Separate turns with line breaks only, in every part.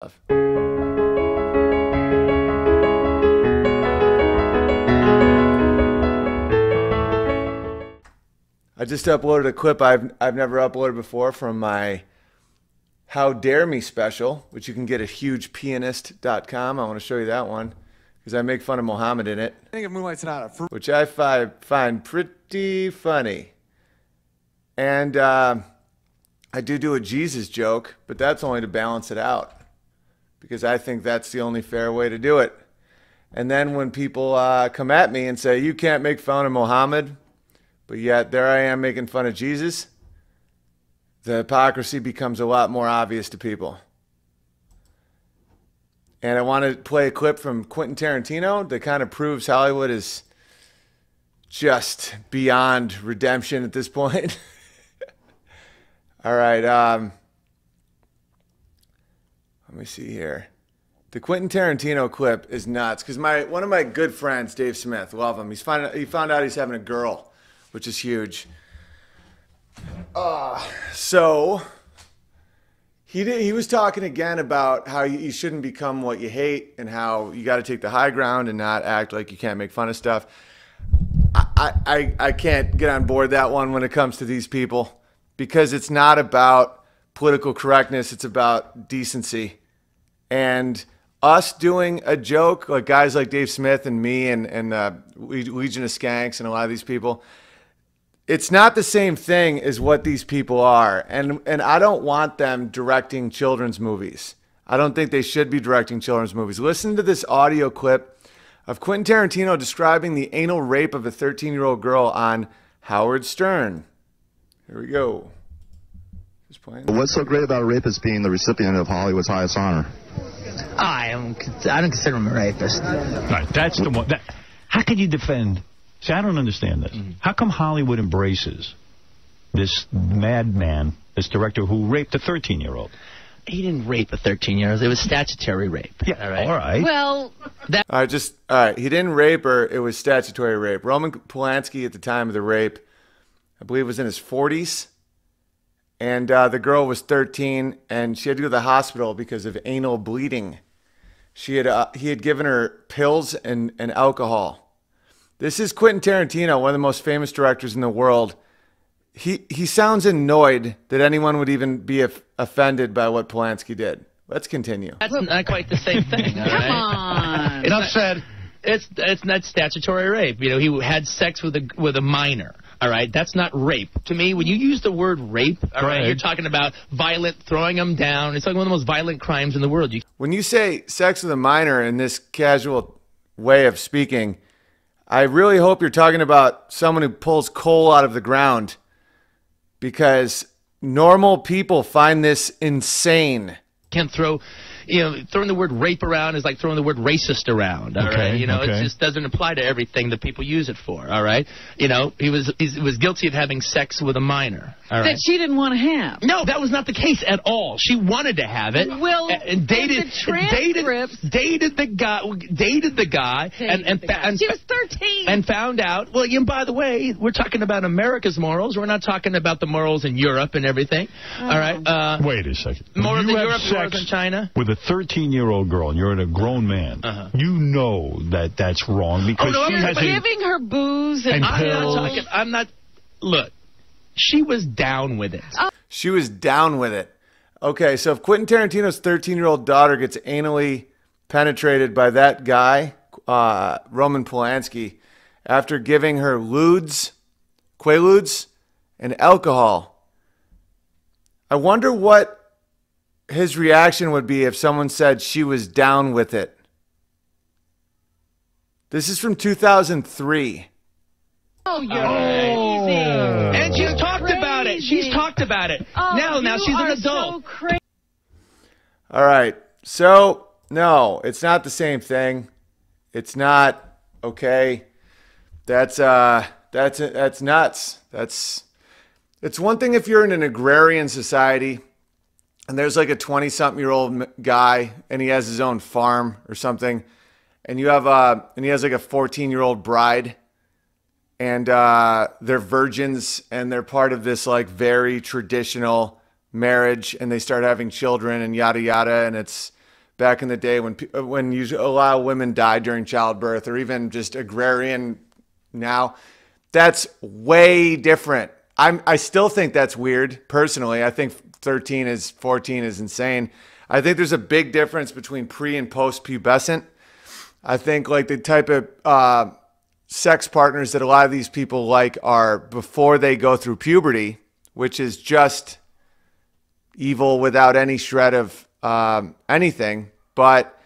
I just uploaded a clip I've never uploaded before from my How Dare Me special, which you can get at hugepianist.com. I want to show you that one because I make fun of Mohammed in it.
I think of Moonlight Sonata,
which I find pretty funny. And I do a Jesus joke, but that's only to balance it out because I think that's the only fair way to do it. And then when people come at me and say, you can't make fun of Mohammed, but yet there I am making fun of Jesus, the hypocrisy becomes a lot more obvious to people. And I want to play a clip from Quentin Tarantino that kind of proves Hollywood is just beyond redemption at this point. All right. Let me see here. The Quentin Tarantino clip is nuts because one of my good friends, Dave Smith, love him. He found out he's having a girl, which is huge. So he was talking again about how you shouldn't become what you hate and how you got to take the high ground and not act like you can't make fun of stuff. I can't get on board that one when it comes to these people because it's not about political correctness. It's about decency. And us doing a joke, like guys like Dave Smith and me and Legion of Skanks and a lot of these people, it's not the same thing as what these people are. And I don't want them directing children's movies. I don't think they should be directing children's movies. Listen to this audio clip of Quentin Tarantino describing the anal rape of a 13-year-old girl on Howard Stern. Here we go. Just playing.
What's so great about a rapist being the recipient of Hollywood's highest honor?
I don't consider him a rapist.
Right, that's the one. How can you defend? See, I don't understand this. How come Hollywood embraces this madman, this director who raped a 13-year-old?
He didn't rape a 13-year-old. It was statutory rape.
Yeah, all right.
Well, that...
All right, he didn't rape her. It was statutory rape. Roman Polanski at the time of the rape, I believe, was in his 40s. And the girl was 13, and she had to go to the hospital because of anal bleeding. He had given her pills and alcohol. This is Quentin Tarantino, one of the most famous directors in the world. He sounds annoyed that anyone would even be offended by what Polanski did. Let's continue.
That's not quite the same thing.
Come on.
Enough said. It's not statutory rape. You know, he had sex with a minor. All right, that's not rape. To me, when you use the word rape, all right, you're talking about violent, throwing them down. It's like one of the most violent crimes in the world.
When you say sex with a minor in this casual way of speaking, I really hope you're talking about someone who pulls coal out of the ground, because normal people find this insane.
Can't throw, throwing the word rape around is like throwing the word racist around. All right, it just doesn't apply to everything that people use it for. All right, he was guilty of having sex with a minor. All right,
that she didn't want to have.
No, that was not the case at all. She wanted to have it.
Well,
and dated the guy, and
she was 13
and found out. Well, by the way, we're talking about America's morals. We're not talking about the morals in Europe and everything. All right.
Wait a second.
Morals in Europe, morals in China.
With a 13-year-old girl, and you're a grown man, you know that that's wrong because she has
giving her booze and
pills.
Look, she was down with it.
She was down with it. Okay, so if Quentin Tarantino's 13-year-old daughter gets anally penetrated by that guy, Roman Polanski, after giving her Quaaludes, and alcohol, I wonder what his reaction would be if someone said she was down with it. This is from 2003.
Oh, you're crazy.
And she's talked about it. She's talked about it.
Oh,
now she's an adult.
So crazy.
All right. So, no, it's not the same thing. It's not okay. That's nuts. It's one thing if you're in an agrarian society and there's like a 20-something-year-old guy and he has his own farm or something, and he has like a 14-year-old bride, and they're virgins and they're part of this like very traditional marriage, and they start having children and yada yada, and it's back in the day when you allow women die during childbirth, or even just agrarian now. That's way different. I still think that's weird, personally. I think 14 is insane. I think there's a big difference between pre and post-pubescent. I think like the type of sex partners that a lot of these people like are before they go through puberty, which is just evil without any shred of anything. But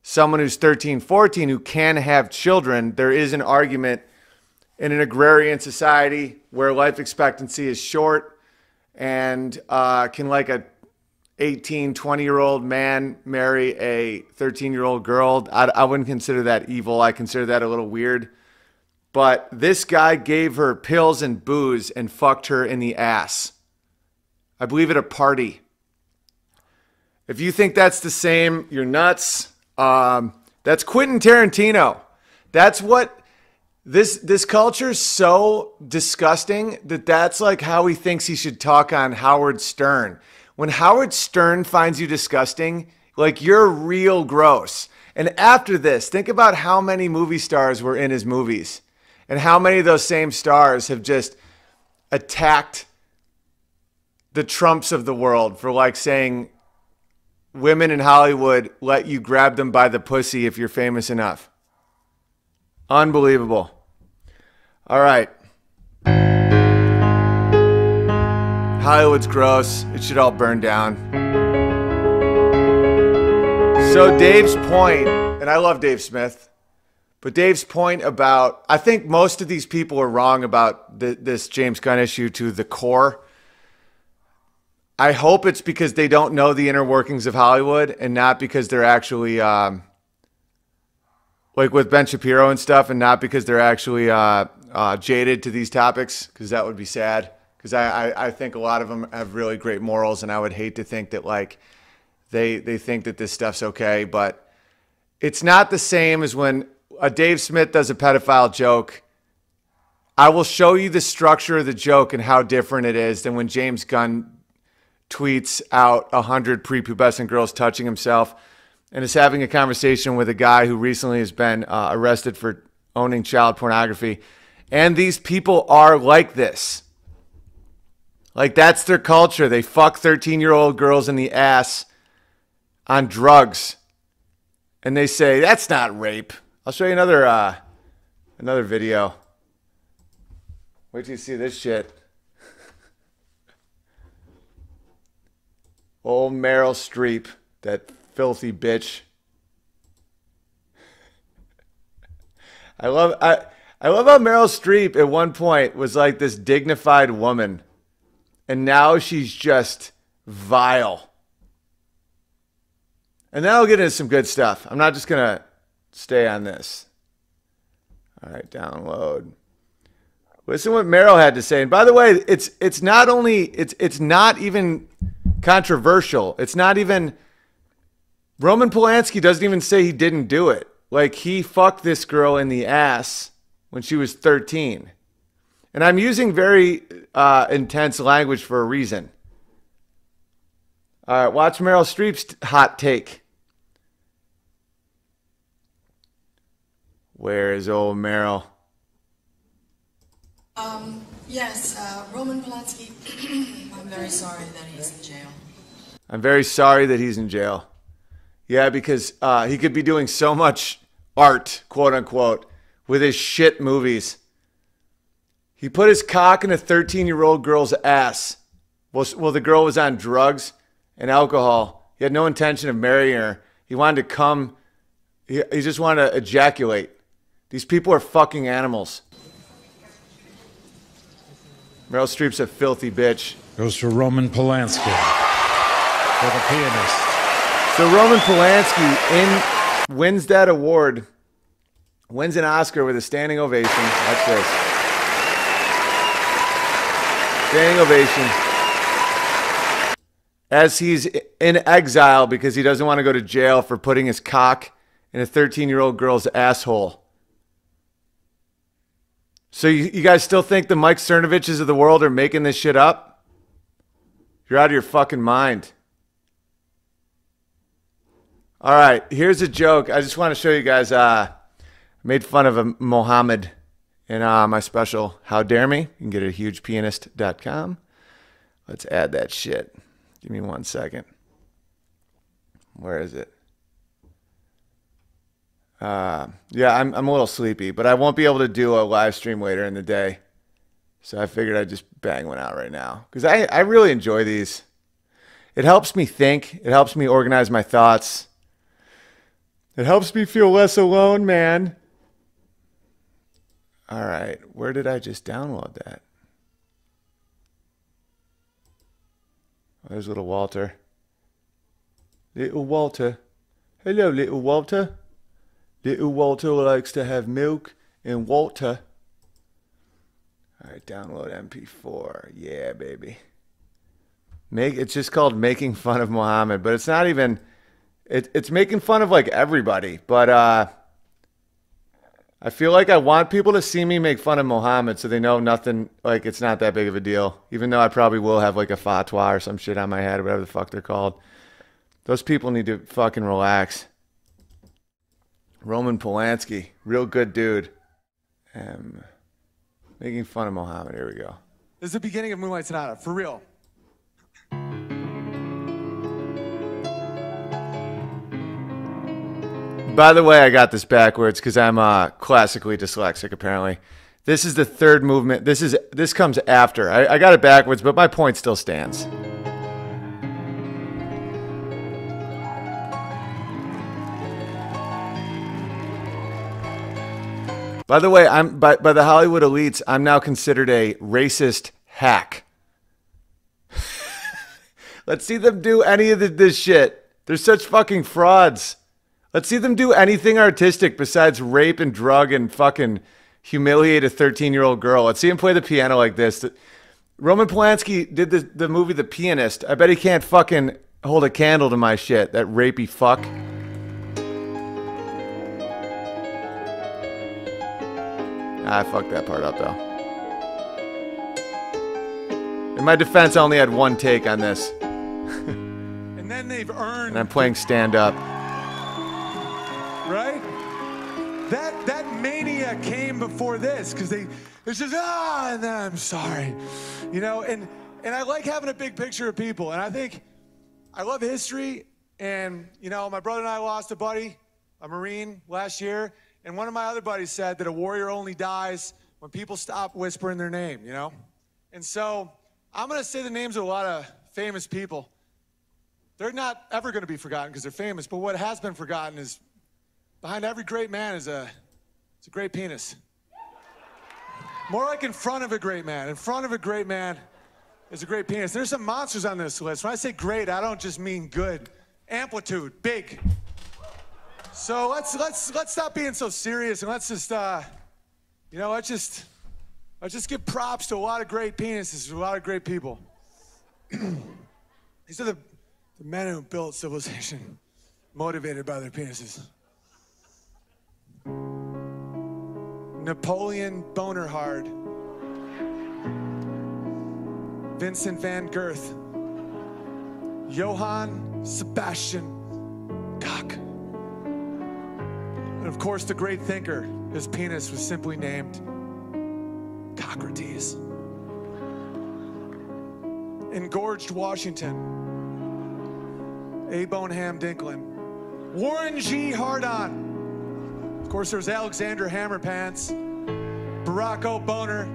someone who's 13, 14 who can have children, there is an argument in an agrarian society where life expectancy is short, and can like a 18, 20-year-old man marry a 13-year-old girl. I wouldn't consider that evil. I consider that a little weird. But this guy gave her pills and booze and fucked her in the ass. I believe at a party. If you think that's the same, you're nuts. That's Quentin Tarantino. That's what this culture is so disgusting that's like how he thinks he should talk on Howard Stern. When Howard Stern finds you disgusting, like you're real gross. And after this, think about how many movie stars were in his movies and how many of those same stars have just attacked the Trumps of the world for like saying women in Hollywood let you grab them by the pussy if you're famous enough. Unbelievable. All right. Hollywood's gross. It should all burn down. So Dave's point, and I love Dave Smith, but Dave's point about, I think most of these people are wrong about this James Gunn issue to the core. I hope it's because they don't know the inner workings of Hollywood and not because they're actually... like with Ben Shapiro and stuff, and not because they're actually jaded to these topics, because that would be sad. Because I think a lot of them have really great morals, and I would hate to think that like they think that this stuff's okay. But it's not the same as when a Dave Smith does a pedophile joke. I will show you the structure of the joke and how different it is than when James Gunn tweets out 100 prepubescent girls touching himself and is having a conversation with a guy who recently has been arrested for owning child pornography. And these people are like this. Like, that's their culture. They fuck 13-year-old girls in the ass on drugs. And they say, that's not rape. I'll show you another video. Wait till you see this shit. Old Meryl Streep, that filthy bitch. I love how Meryl Streep at one point was like this dignified woman, and now she's just vile. And then I'll get into some good stuff. I'm not just gonna stay on this. All right, download. Listen what Meryl had to say. And by the way, it's not even controversial. It's not even... Roman Polanski doesn't even say he didn't do it. Like, he fucked this girl in the ass when she was 13. And I'm using very intense language for a reason. All right, watch Meryl Streep's hot take. Where is old Meryl?
Yes, Roman Polanski, I'm very sorry that he's in jail.
I'm very sorry that he's in jail. Yeah, because he could be doing so much art, quote unquote, with his shit movies. He put his cock in a 13-year-old girl's ass. Well, the girl was on drugs and alcohol. He had no intention of marrying her. He wanted to come. He just wanted to ejaculate. These people are fucking animals. Meryl Streep's a filthy bitch.
Goes to Roman Polanski for the pianist.
So Roman Polanski wins that award, wins an Oscar with a standing ovation. Watch this. Standing ovation. As he's in exile because he doesn't want to go to jail for putting his cock in a 13-year-old girl's asshole. So you guys still think the Mike Cernoviches of the world are making this shit up? You're out of your fucking mind. All right, here's a joke. I just want to show you guys. Made fun of a Mohammed in my special How Dare Me. You can get it at hugepianist.com. Let's add that shit. Give me 1 second. Where is it? Yeah, I'm a little sleepy, but I won't be able to do a live stream later in the day. So I figured I'd just bang one out right now. Because I really enjoy these. It helps me think. It helps me organize my thoughts. It helps me feel less alone, man. All right, where did I just download that? Oh, there's little Walter. Little Walter. Hello, little Walter. Little Walter likes to have milk and water. All right, download MP4. Yeah, baby. It's just called Making Fun of Mohammed, but it's not even... It's making fun of, like, everybody, but... I feel like I want people to see me make fun of Mohammed so they know nothing, like it's not that big of a deal. Even though I probably will have like a fatwa or some shit on my head or whatever the fuck they're called. Those people need to fucking relax. Roman Polanski, real good dude. Making fun of Mohammed, here we go.
This is the beginning of Moonlight Sonata, for real.
By the way, I got this backwards because I'm classically dyslexic, apparently. This is the third movement. This comes after. I got it backwards, but my point still stands. By the way, by the Hollywood elites, I'm now considered a racist hack. Let's see them do any of this shit. They're such fucking frauds. Let's see them do anything artistic besides rape and drug and fucking humiliate a 13-year-old girl. Let's see him play the piano like this. Roman Polanski did the movie The Pianist. I bet he can't fucking hold a candle to my shit, that rapey fuck. I fucked that part up, though. In my defense, I only had one take on this.
And then they've earned...
And I'm playing stand-up.
Right? That mania came before this because it's just and then I'm sorry, you know. And I like having a big picture of people, and I think I love history. And you know, my brother and I lost a buddy, a Marine, last year, and one of my other buddies said that a warrior only dies when people stop whispering their name, you know. And so I'm gonna say the names of a lot of famous people. They're not ever gonna be forgotten because they're famous, but what has been forgotten is behind every great man is a great penis. More like in front of a great man. In front of a great man is a great penis. There's some monsters on this list. When I say great, I don't just mean good. Amplitude, big. So let's stop being so serious and let's just you know, let's just give props to a lot of great penises, to a lot of great people. These are the men who built civilization, motivated by their penises. Napoleon Bonehard, Vincent van Gogh, Johann Sebastian Bach, and of course the great thinker, his penis was simply named Socrates. Engorged Washington, A. Boneham Dinklin, Warren G. Hardon. Of course, there's Alexander Hammerpants, Barack O'Boner,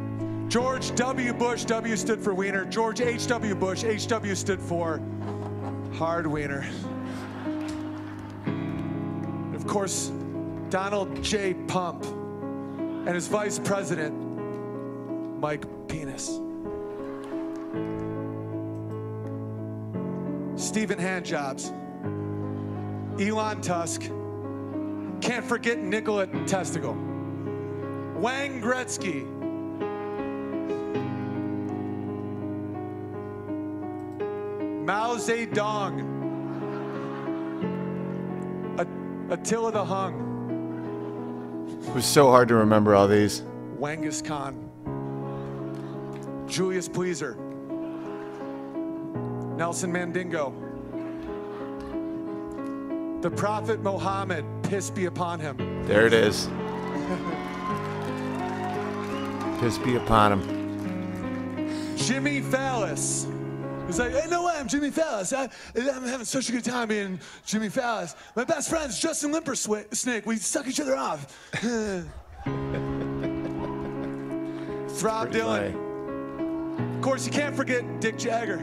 George W. Bush, W stood for Wiener, George H.W. Bush, H.W. stood for Hard Wiener. And of course, Donald J. Pump and his vice president, Mike Penis. Stephen Handjobs, Elon Tusk, can't forget Nikola Testicle, Wayne Gretzky, Mao Zedong, Attila the Hung.
It was so hard to remember all these.
Genghis Khan, Julius Pleaser, Nelson Mandingo, The Prophet Mohammed, peace be upon him.
There it is. Peace be upon him.
Jimmy Fallis. He's like, hey, no way, I'm Jimmy Fallis. I'm having such a good time being Jimmy Fallis. My best friend's Justin Limpersnake. We suck each other off. Throb Dylan.
Funny.
Of course, you can't forget Dick Jagger.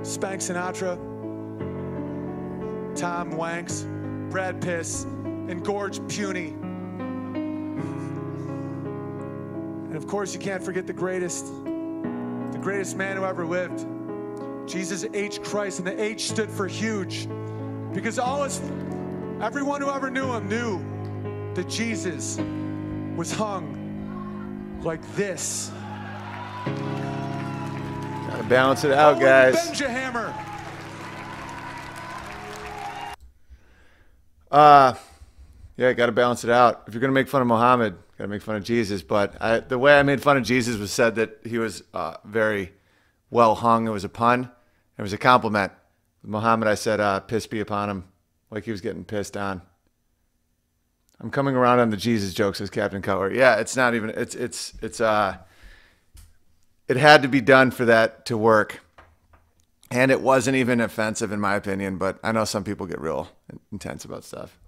Spank Sinatra. Tom Wanks. Brad Piss. And Gorge Puny. And of course, you can't forget the greatest man who ever lived. Jesus H. Christ, and the H stood for huge. Because everyone who ever knew him knew that Jesus was hung like this.
Gotta balance it out, guys.
Benjahammer.
Yeah, gotta balance it out. If you're gonna make fun of Muhammad, gotta make fun of Jesus. But the way I made fun of Jesus was said that he was very well hung. It was a pun. It was a compliment. With Muhammad, I said, piss be upon him, like he was getting pissed on. I'm coming around on the Jesus jokes as Captain Cutler. Yeah, it's not even, it had to be done for that to work. And it wasn't even offensive in my opinion, but I know some people get real intense about stuff.